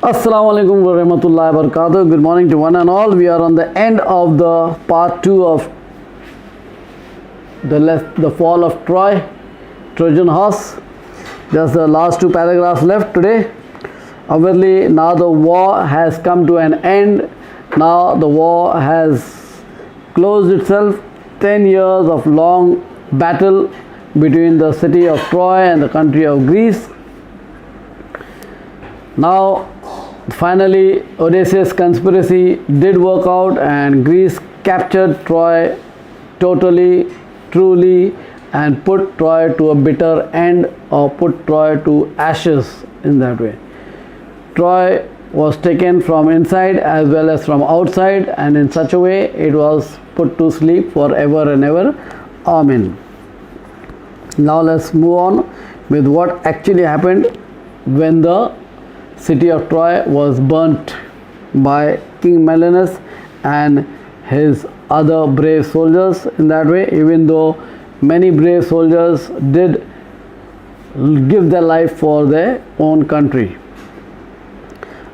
Assalamu alaikum wa rahmatullahi wa barakatuh. Good morning to one and all. We are on the end of the part 2 of the fall of Troy, Trojan horse. Just the last two paragraphs left today. Obviously, now the war has come to an end. Now the war has closed itself. 10 years of long battle between the city of Troy and the country of Greece. Now finally Odysseus' conspiracy did work out and Greece captured Troy totally, truly, and put Troy to a bitter end, or put Troy to ashes in that way. Troy was taken from inside as well as from outside, and in such a way it was put to sleep forever and ever. Amen. Now let's move on with what actually happened when the city of Troy was burnt by King Menelaus and his other brave soldiers. In that way, even though many brave soldiers did give their life for their own country.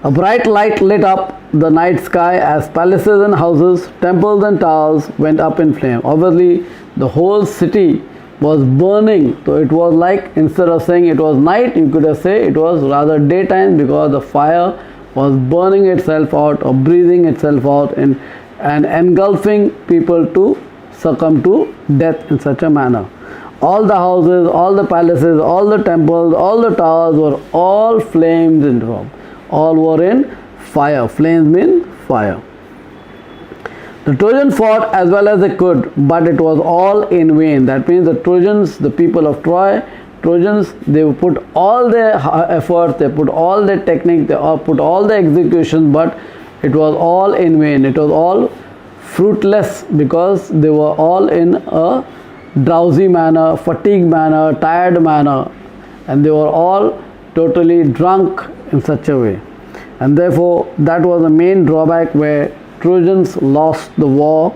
A bright light lit up the night sky as palaces and houses, temples and towers went up in flame. Obviously, the whole city was burning. So it was like, instead of saying it was night, you could have said it was rather daytime, because the fire was burning itself out or breathing itself out and engulfing people to succumb to death in such a manner. All the houses, all the palaces, all the temples, all the towers were all flames in form. All were in fire. Flames mean fire. The Trojans fought as well as they could, but it was all in vain. That means the Trojans, the people of Troy, Trojans, they put all their efforts, they put all their technique, they put all the execution, but it was all in vain. It was all fruitless, because they were all in a drowsy manner, fatigued manner, tired manner, and they were all totally drunk in such a way. And therefore, that was the main drawback, where Trojans lost the war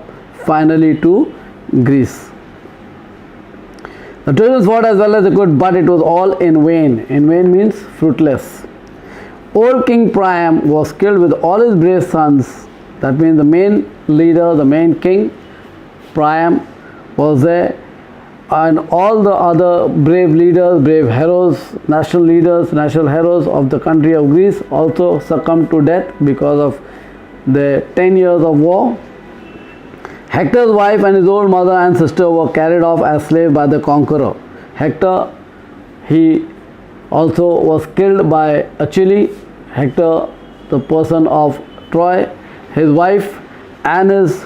finally to Greece. The Trojans fought as well as they could, but it was all in vain. In vain means fruitless. Old King Priam was killed with all his brave sons. That means the main leader, the main king, Priam, was there, and all the other brave leaders, brave heroes, national leaders, national heroes of the country of Greece also succumbed to death because of the 10 years of war. Hector's wife and his old mother and sister were carried off as slaves by the conqueror. Hector, he also was killed by Achilles. Hector, the person of Troy, his wife and his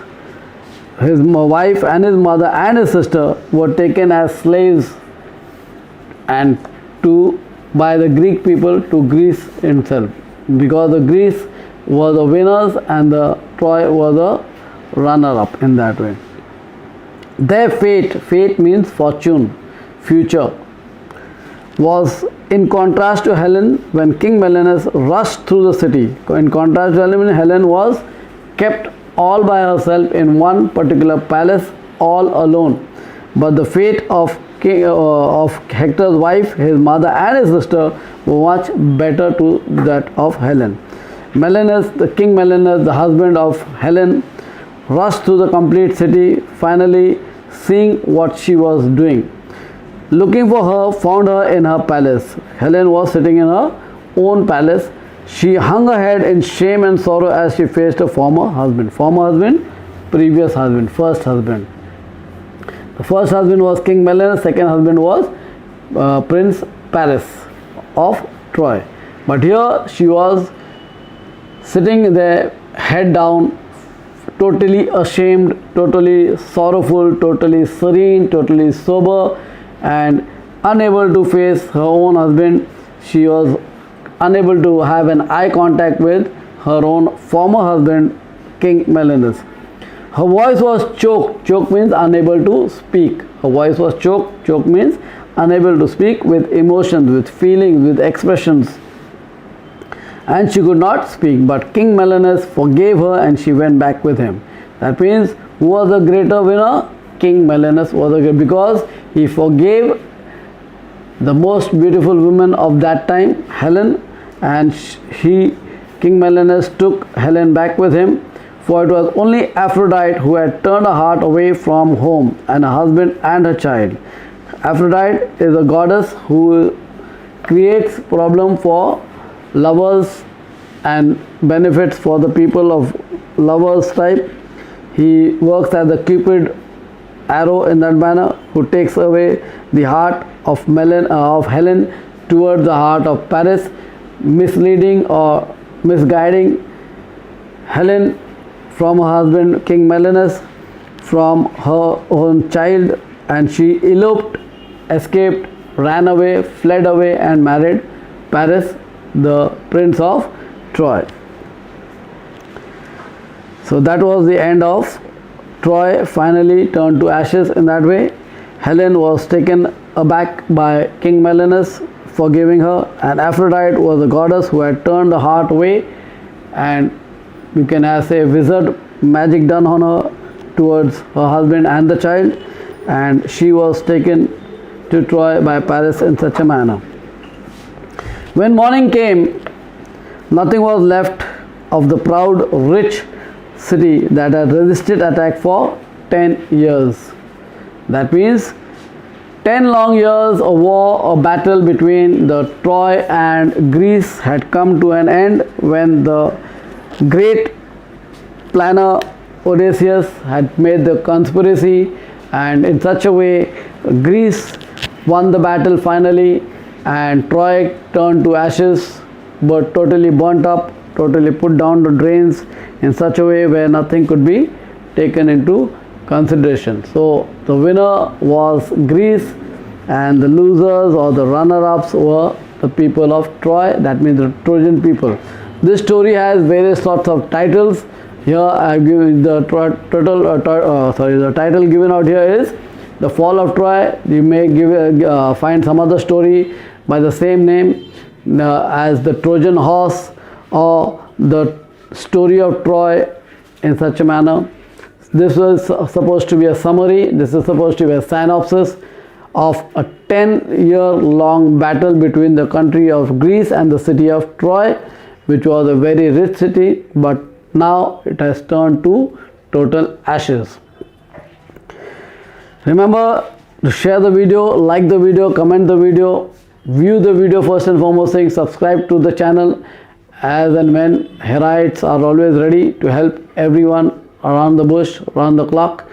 wife and his mother and his sister were taken as slaves and by the Greek people to Greece itself, because the Greece were the winners and the Troy were the runner-up in that way. Their fate means fortune, future, was in contrast to Helen when King Menelaus rushed through the city. In contrast to Helen was kept all by herself in one particular palace, all alone. But the fate of Hector's wife, his mother and his sister were much better to that of Helen. Menelaus, the King Menelaus, the husband of Helen, rushed through the complete city, finally seeing what she was doing. Looking for her, found her in her palace. Helen was sitting in her own palace. She hung her head in shame and sorrow as she faced her former husband. Former husband, previous husband, first husband. The first husband was King Menelaus, second husband was Prince Paris of Troy. But here she was sitting there, head down, totally ashamed, totally sorrowful, totally serene, totally sober, and unable to face her own husband. She was unable to have an eye contact with her own former husband, King Menelaus. Her voice was choked. Choke means unable to speak. Her voice was choked. Choke means unable to speak, with emotions, with feelings, with expressions. And she could not speak. But King Menelaus forgave her and she went back with him. That means, who was the greater winner? King Menelaus was the greater, because he forgave the most beautiful woman of that time, Helen, and he King Menelaus took Helen back with him, for it was only Aphrodite who had turned her heart away from home and her husband and her child. Aphrodite is a goddess who creates problem for lovers and benefits for the people of lovers type. He works as a Cupid arrow in that manner, who takes away the heart of Helen towards the heart of Paris, misleading or misguiding Helen from her husband King Menelaus, from her own child, and she eloped, escaped, ran away, fled away and married Paris, the prince of Troy. So that was the end of Troy, finally turned to ashes in that way. Helen was taken aback by King Menelaus, forgiving her, and Aphrodite was a goddess who had turned her heart away, and you can say wizard magic done on her towards her husband and the child, and she was taken to Troy by Paris in such a manner. When morning came, nothing was left of the proud, rich city that had resisted attack for 10 years. That means 10 long years of war or battle between the Troy and Greece had come to an end when the great planner Odysseus had made the conspiracy, and in such a way Greece won the battle finally, and Troy turned to ashes, but totally burnt up, totally put down the drains in such a way where nothing could be taken into consideration. So the winner was Greece, and the losers or the runner-ups were the people of Troy, that means the Trojan people. This story has various sorts of titles. Here I have given the title given out here is The Fall of Troy. You may find some other story by the same name as the Trojan Horse or the Story of Troy in such a manner. This was supposed to be a summary. This is supposed to be a synopsis of a 10-year-long battle between the country of Greece and the city of Troy, which was a very rich city, but now it has turned to total ashes. Remember to share the video, like the video, comment the video, view the video first and foremost thing, subscribe to the channel, as and when Herites are always ready to help everyone around the bush, around the clock.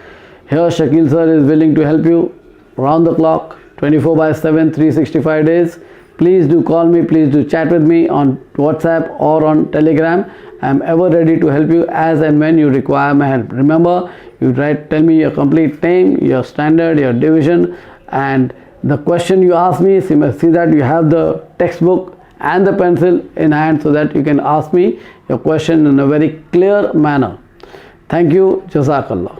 Here Shakil sir is willing to help you around the clock, 24/7, 365 days. Please do call me, please do chat with me on WhatsApp or on Telegram. I am ever ready to help you as and when you require my help. Remember, you tell me your complete name, your standard, your division, and the question you ask me. So you must see that you have the textbook and the pencil in hand so that you can ask me your question in a very clear manner. Thank you. Jazakallah.